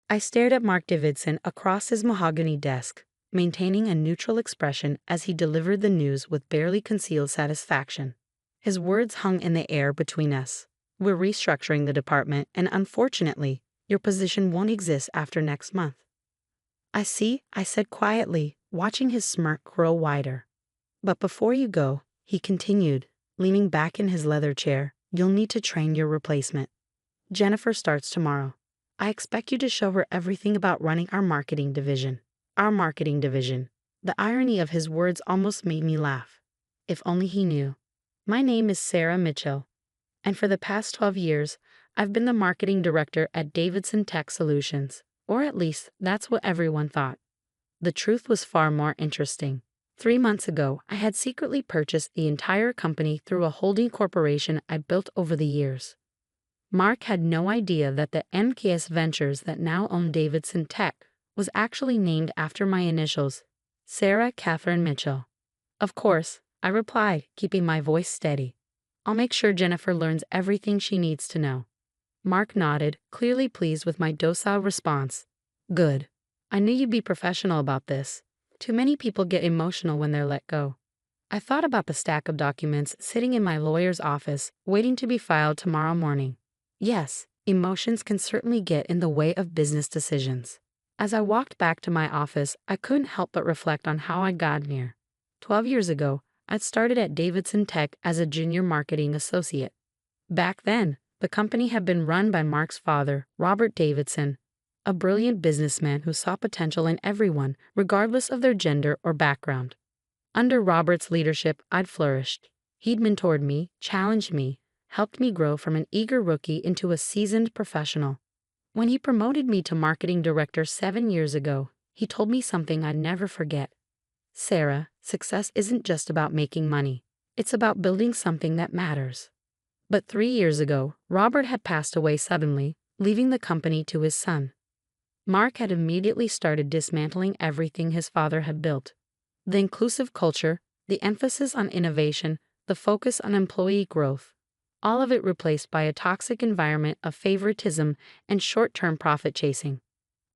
I stared at Mark Davidson across his mahogany desk, maintaining a neutral expression as he delivered the news with barely concealed satisfaction. His words hung in the air between us. We're restructuring the department, and unfortunately, your position won't exist after next month. I see, I said quietly, watching his smirk grow wider. But before you go, he continued, leaning back in his leather chair, you'll need to train your replacement. Jennifer starts tomorrow. I expect you to show her everything about running our marketing division. Our marketing division. The irony of his words almost made me laugh. If only he knew. My name is Sarah Mitchell, and for the past 12 years, I've been the marketing director at Davidson Tech Solutions, or at least that's what everyone thought. The truth was far more interesting. 3 months ago, I had secretly purchased the entire company through a holding corporation I built over the years. Mark had no idea that the MKS Ventures that now own Davidson Tech was actually named after my initials, Sarah Catherine Mitchell. Of course, I replied, keeping my voice steady. I'll make sure Jennifer learns everything she needs to know. Mark nodded, clearly pleased with my docile response. Good. I knew you'd be professional about this. Too many people get emotional when they're let go. I thought about the stack of documents sitting in my lawyer's office, waiting to be filed tomorrow morning. Yes, emotions can certainly get in the way of business decisions. As I walked back to my office, I couldn't help but reflect on how I got here. 12 years ago, I'd started at Davidson Tech as a junior marketing associate. Back then, the company had been run by Mark's father, Robert Davidson, a brilliant businessman who saw potential in everyone, regardless of their gender or background. Under Robert's leadership, I'd flourished. He'd mentored me, challenged me, helped me grow from an eager rookie into a seasoned professional. When he promoted me to marketing director 7 years ago, he told me something I'd never forget. Sarah, success isn't just about making money. It's about building something that matters. But 3 years ago, Robert had passed away suddenly, leaving the company to his son. Mark had immediately started dismantling everything his father had built. The inclusive culture, the emphasis on innovation, the focus on employee growth. All of it replaced by a toxic environment of favoritism and short-term profit chasing.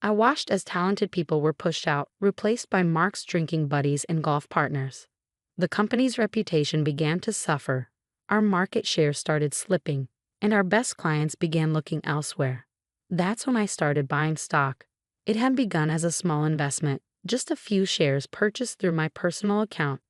I watched as talented people were pushed out, replaced by Mark's drinking buddies and golf partners. The company's reputation began to suffer, our market share started slipping, and our best clients began looking elsewhere. That's when I started buying stock. It had begun as a small investment, just a few shares purchased through my personal account.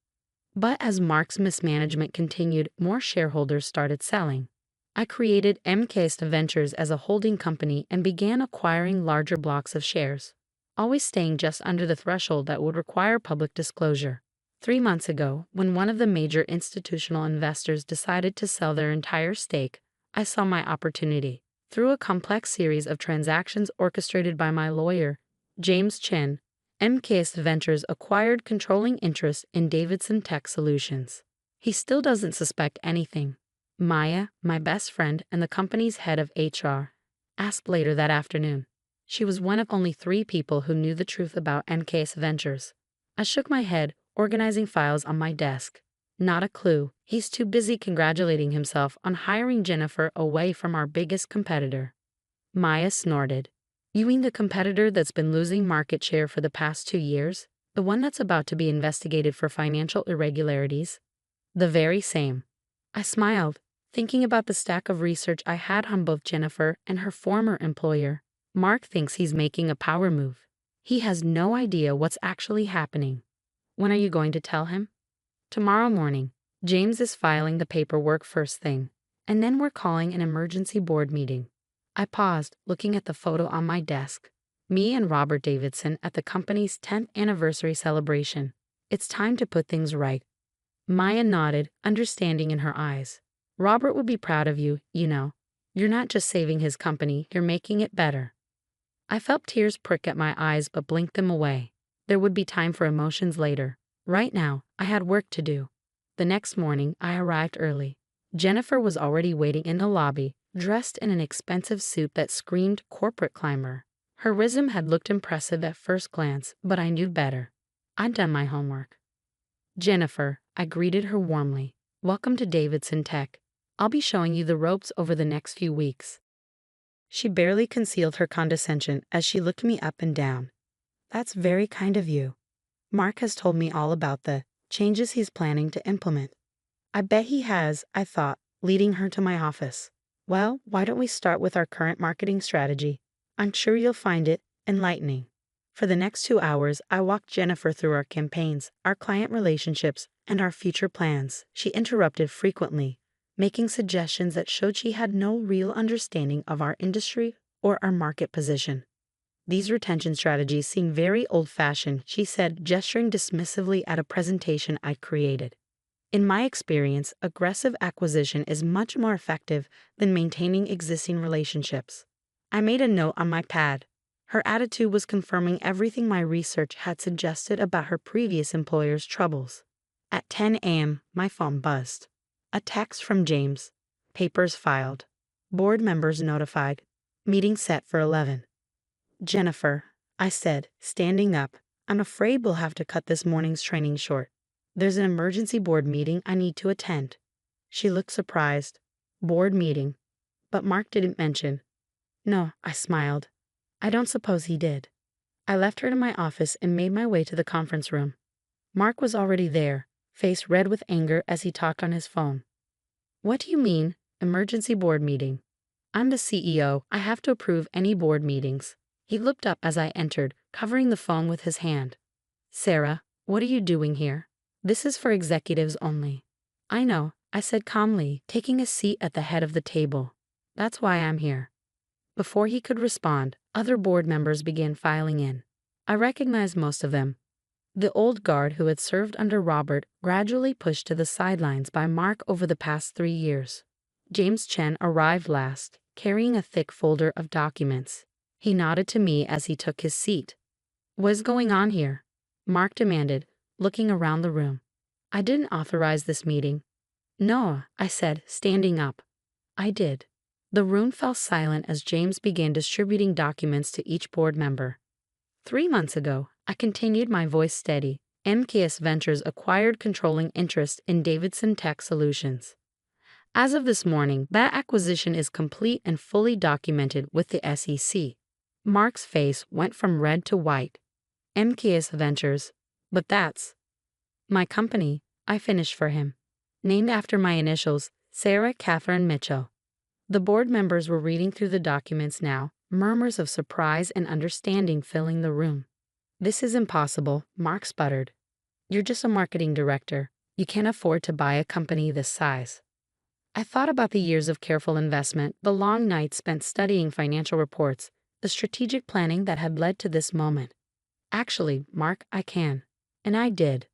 But as Mark's mismanagement continued, more shareholders started selling. I created MKS Ventures as a holding company and began acquiring larger blocks of shares, always staying just under the threshold that would require public disclosure. 3 months ago, when one of the major institutional investors decided to sell their entire stake, I saw my opportunity. Through a complex series of transactions orchestrated by my lawyer, James Chen, MKS Ventures acquired controlling interest in Davidson Tech Solutions. He still doesn't suspect anything. Maya, my best friend and the company's head of HR, asked later that afternoon. She was one of only 3 people who knew the truth about MKS Ventures. I shook my head, organizing files on my desk. Not a clue. He's too busy congratulating himself on hiring Jennifer away from our biggest competitor. Maya snorted. You mean the competitor that's been losing market share for the past 2 years? The one that's about to be investigated for financial irregularities? The very same. I smiled, thinking about the stack of research I had on both Jennifer and her former employer. Mark thinks he's making a power move. He has no idea what's actually happening. When are you going to tell him? Tomorrow morning. James is filing the paperwork first thing, and then we're calling an emergency board meeting. I paused, looking at the photo on my desk. Me and Robert Davidson at the company's 10th anniversary celebration. It's time to put things right. Maya nodded, understanding in her eyes. Robert would be proud of you, you know. You're not just saving his company, you're making it better. I felt tears prick at my eyes but blinked them away. There would be time for emotions later. Right now, I had work to do. The next morning, I arrived early. Jennifer was already waiting in the lobby, dressed in an expensive suit that screamed corporate climber. Her resume had looked impressive at first glance, but I knew better. I'd done my homework. Jennifer, I greeted her warmly. Welcome to Davidson Tech. I'll be showing you the ropes over the next few weeks. She barely concealed her condescension as she looked me up and down. That's very kind of you. Mark has told me all about the changes he's planning to implement. I bet he has, I thought, leading her to my office. Well, why don't we start with our current marketing strategy? I'm sure you'll find it enlightening. For the next 2 hours, I walked Jennifer through our campaigns, our client relationships, and our future plans. She interrupted frequently, making suggestions that showed she had no real understanding of our industry or our market position. These retention strategies seem very old-fashioned, she said, gesturing dismissively at a presentation I created. In my experience, aggressive acquisition is much more effective than maintaining existing relationships. I made a note on my pad. Her attitude was confirming everything my research had suggested about her previous employer's troubles. At 10 a.m., my phone buzzed. A text from James. Papers filed. Board members notified. Meeting set for 11. Jennifer, I said, standing up, I'm afraid we'll have to cut this morning's training short. There's an emergency board meeting I need to attend. She looked surprised. Board meeting. But Mark didn't mention. No, I smiled. I don't suppose he did. I left her to my office and made my way to the conference room. Mark was already there, face red with anger as he talked on his phone. What do you mean, emergency board meeting? I'm the CEO. I have to approve any board meetings. He looked up as I entered, covering the phone with his hand. Sarah, what are you doing here? This is for executives only. I know, I said calmly, taking a seat at the head of the table. That's why I'm here. Before he could respond, other board members began filing in. I recognized most of them. The old guard who had served under Robert, gradually pushed to the sidelines by Mark over the past 3 years. James Chen arrived last, carrying a thick folder of documents. He nodded to me as he took his seat. What's going on here? Mark demanded, looking around the room. I didn't authorize this meeting. No, I said, standing up. I did. The room fell silent as James began distributing documents to each board member. 3 months ago, I continued, my voice steady, MKS Ventures acquired controlling interest in Davidson Tech Solutions. As of this morning, that acquisition is complete and fully documented with the SEC. Mark's face went from red to white. MKS Ventures. But that's my company, I finished for him. Named after my initials, Sarah Catherine Mitchell. The board members were reading through the documents now, murmurs of surprise and understanding filling the room. This is impossible, Mark sputtered. You're just a marketing director. You can't afford to buy a company this size. I thought about the years of careful investment, the long nights spent studying financial reports, the strategic planning that had led to this moment. Actually, Mark, I can. And I did.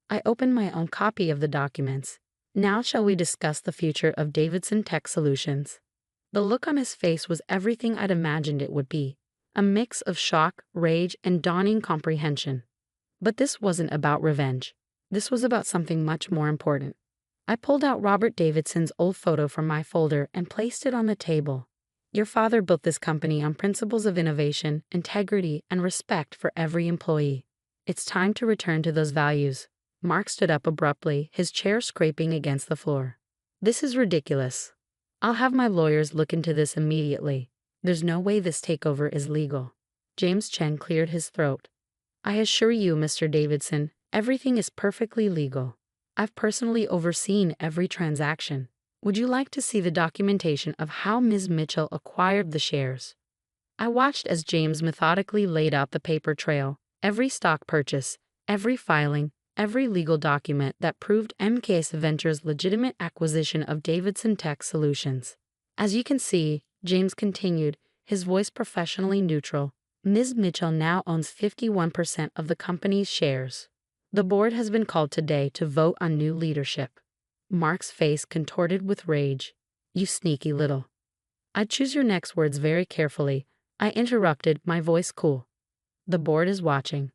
I opened my own copy of the documents. Now shall we discuss the future of Davidson Tech Solutions? The look on his face was everything I'd imagined it would be, a mix of shock, rage, and dawning comprehension. But this wasn't about revenge. This was about something much more important. I pulled out Robert Davidson's old photo from my folder and placed it on the table. Your father built this company on principles of innovation, integrity, and respect for every employee. It's time to return to those values. Mark stood up abruptly, his chair scraping against the floor. This is ridiculous. I'll have my lawyers look into this immediately. There's no way this takeover is legal. James Chen cleared his throat. I assure you, Mr. Davidson, everything is perfectly legal. I've personally overseen every transaction. Would you like to see the documentation of how Ms. Mitchell acquired the shares? I watched as James methodically laid out the paper trail, every stock purchase, every filing, every legal document that proved MKS Ventures' legitimate acquisition of Davidson Tech Solutions. As you can see, James continued, his voice professionally neutral, Ms. Mitchell now owns 51% of the company's shares. The board has been called today to vote on new leadership. Mark's face contorted with rage. You sneaky little. I'd choose your next words very carefully, I interrupted, my voice cool. The board is watching.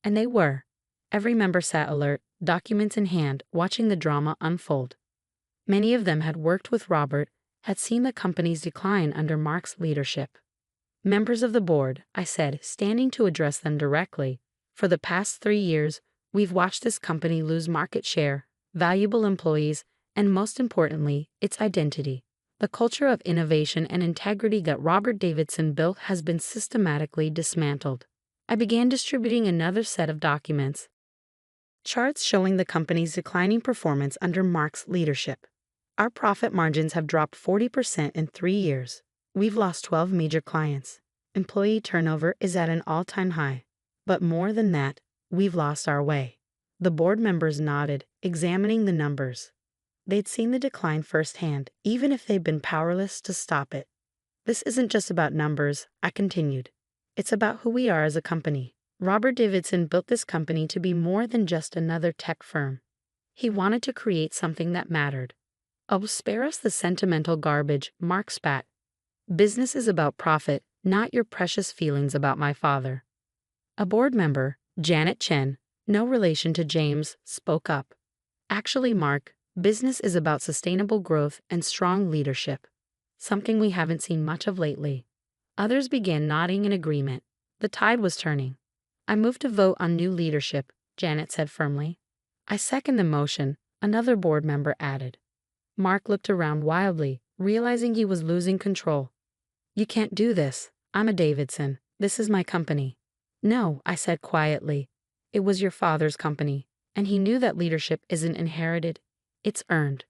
And they were. Every member sat alert, documents in hand, watching the drama unfold. Many of them had worked with Robert, had seen the company's decline under Mark's leadership. Members of the board, I said, standing to address them directly, for the past 3 years, we've watched this company lose market share, valuable employees, and most importantly, its identity. The culture of innovation and integrity that Robert Davidson built has been systematically dismantled. I began distributing another set of documents, charts showing the company's declining performance under Mark's leadership. Our profit margins have dropped 40% in 3 years. We've lost 12 major clients. Employee turnover is at an all-time high. But more than that, we've lost our way. The board members nodded, examining the numbers. They'd seen the decline firsthand, even if they'd been powerless to stop it. This isn't just about numbers, I continued. It's about who we are as a company. Robert Davidson built this company to be more than just another tech firm. He wanted to create something that mattered. Oh, spare us the sentimental garbage, Mark spat. Business is about profit, not your precious feelings about my father. A board member, Janet Chen, no relation to James, spoke up. Actually, Mark, business is about sustainable growth and strong leadership. Something we haven't seen much of lately. Others began nodding in agreement. The tide was turning. I moved to vote on new leadership, Janet said firmly. I second the motion, another board member added. Mark looked around wildly, realizing he was losing control. You can't do this. I'm a Davidson. This is my company. No, I said quietly. It was your father's company, and he knew that leadership isn't inherited, it's earned.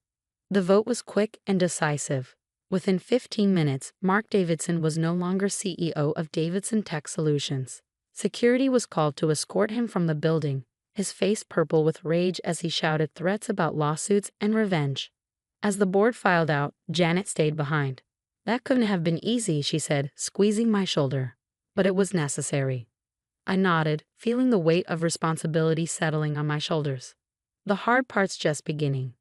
The vote was quick and decisive. Within 15 minutes, Mark Davidson was no longer CEO of Davidson Tech Solutions. Security was called to escort him from the building, his face purple with rage as he shouted threats about lawsuits and revenge. As the board filed out, Janet stayed behind. That couldn't have been easy, she said, squeezing my shoulder. But it was necessary. I nodded, feeling the weight of responsibility settling on my shoulders. The hard part's just beginning.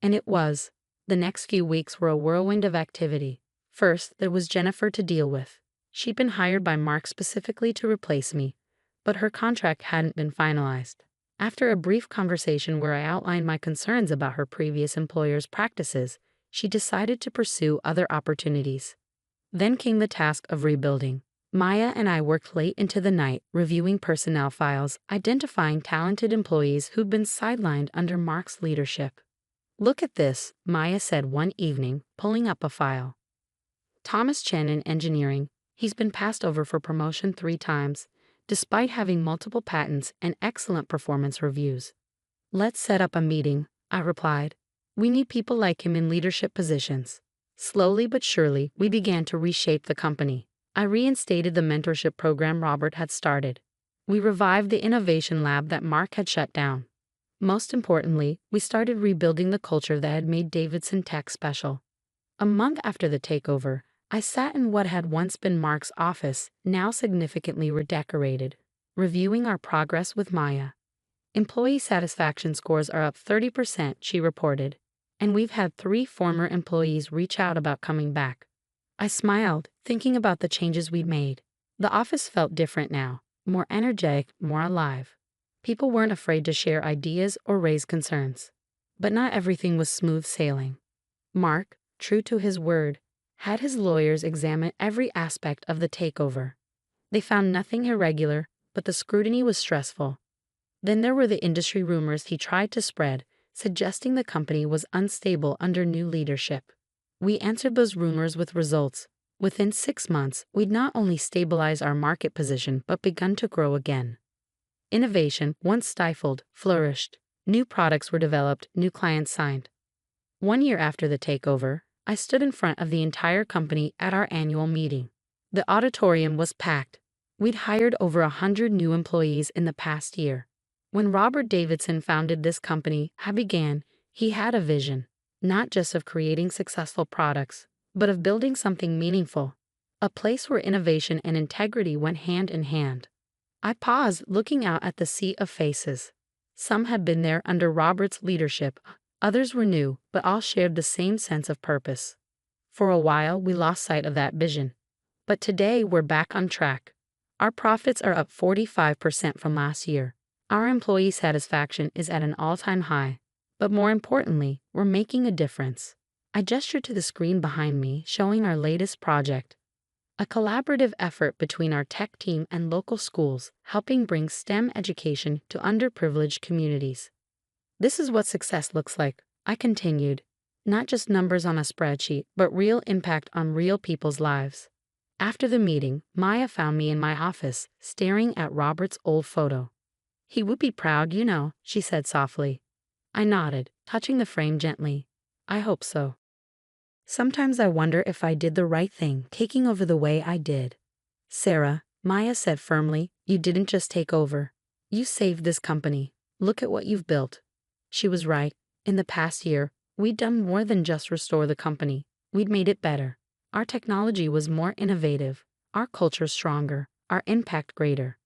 And it was. The next few weeks were a whirlwind of activity. First, there was Jennifer to deal with. She'd been hired by Mark specifically to replace me, but her contract hadn't been finalized. After a brief conversation where I outlined my concerns about her previous employer's practices, she decided to pursue other opportunities. Then came the task of rebuilding. Maya and I worked late into the night, reviewing personnel files, identifying talented employees who'd been sidelined under Mark's leadership. Look at this, Maya said one evening, pulling up a file. Thomas Chen in engineering, he's been passed over for promotion 3 times, despite having multiple patents and excellent performance reviews. Let's set up a meeting, I replied. We need people like him in leadership positions. Slowly but surely, we began to reshape the company. I reinstated the mentorship program Robert had started. We revived the innovation lab that Mark had shut down. Most importantly, we started rebuilding the culture that had made Davidson Tech special. A month after the takeover, I sat in what had once been Mark's office, now significantly redecorated, reviewing our progress with Maya. Employee satisfaction scores are up 30%, she reported, and we've had 3 former employees reach out about coming back. I smiled, thinking about the changes we'd made. The office felt different now, more energetic, more alive. People weren't afraid to share ideas or raise concerns. But not everything was smooth sailing. Mark, true to his word, had his lawyers examine every aspect of the takeover. They found nothing irregular, but the scrutiny was stressful. Then there were the industry rumors he tried to spread, suggesting the company was unstable under new leadership. We answered those rumors with results. Within 6 months, we'd not only stabilized our market position but begun to grow again. Innovation, once stifled, flourished. New products were developed, new clients signed. 1 year after the takeover, I stood in front of the entire company at our annual meeting. The auditorium was packed. We'd hired over 100 new employees in the past year. When Robert Davidson founded this company, he had a vision. Not just of creating successful products, but of building something meaningful, a place where innovation and integrity went hand in hand. I paused, looking out at the sea of faces. Some had been there under Robert's leadership, others were new, but all shared the same sense of purpose. For a while, we lost sight of that vision. But today, we're back on track. Our profits are up 45% from last year. Our employee satisfaction is at an all-time high. But more importantly, we're making a difference. I gestured to the screen behind me, showing our latest project. A collaborative effort between our tech team and local schools, helping bring STEM education to underprivileged communities. This is what success looks like, I continued. Not just numbers on a spreadsheet, but real impact on real people's lives. After the meeting, Maya found me in my office, staring at Robert's old photo. "He would be proud, she said softly. I nodded, touching the frame gently. "I hope so." Sometimes I wonder if I did the right thing, taking over the way I did. "Sarah," Maya said firmly, "you didn't just take over. You saved this company. Look at what you've built." She was right. In the past year, we'd done more than just restore the company. We'd made it better. Our technology was more innovative, our culture stronger, our impact greater.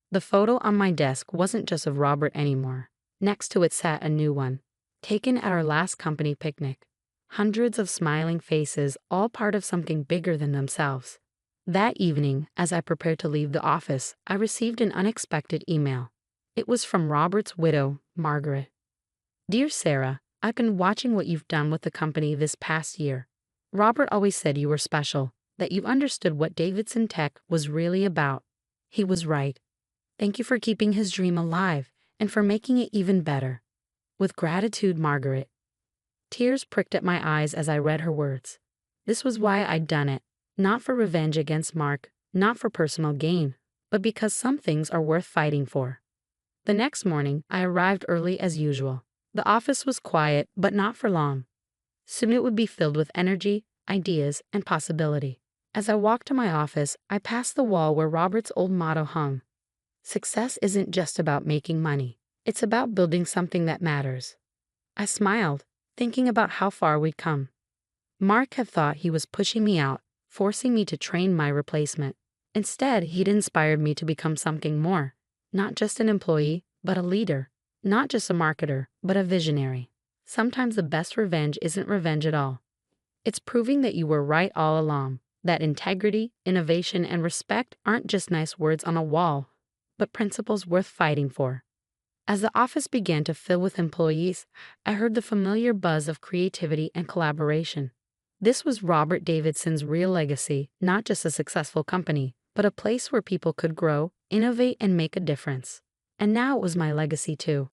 The photo on my desk wasn't just of Robert anymore. Next to it sat a new one, taken at our last company picnic. Hundreds of smiling faces, all part of something bigger than themselves. That evening, as I prepared to leave the office, I received an unexpected email. It was from Robert's widow, Margaret. "Dear Sarah, I've been watching what you've done with the company this past year. Robert always said you were special, that you understood what Davidson Tech was really about. He was right. Thank you for keeping his dream alive and for making it even better. With gratitude, Margaret." Tears pricked at my eyes as I read her words. This was why I'd done it, not for revenge against Mark, not for personal gain, but because some things are worth fighting for. The next morning, I arrived early as usual. The office was quiet, but not for long. Soon it would be filled with energy, ideas, and possibility. As I walked to my office, I passed the wall where Robert's old motto hung. "Success isn't just about making money. It's about building something that matters." I smiled, thinking about how far we'd come. Mark had thought he was pushing me out, forcing me to train my replacement. Instead, he'd inspired me to become something more. Not just an employee, but a leader. Not just a marketer, but a visionary. Sometimes the best revenge isn't revenge at all. It's proving that you were right all along, that integrity, innovation, and respect aren't just nice words on a wall, but principles worth fighting for. As the office began to fill with employees, I heard the familiar buzz of creativity and collaboration. This was Robert Davidson's real legacy, not just a successful company, but a place where people could grow, innovate, and make a difference. And now it was my legacy too.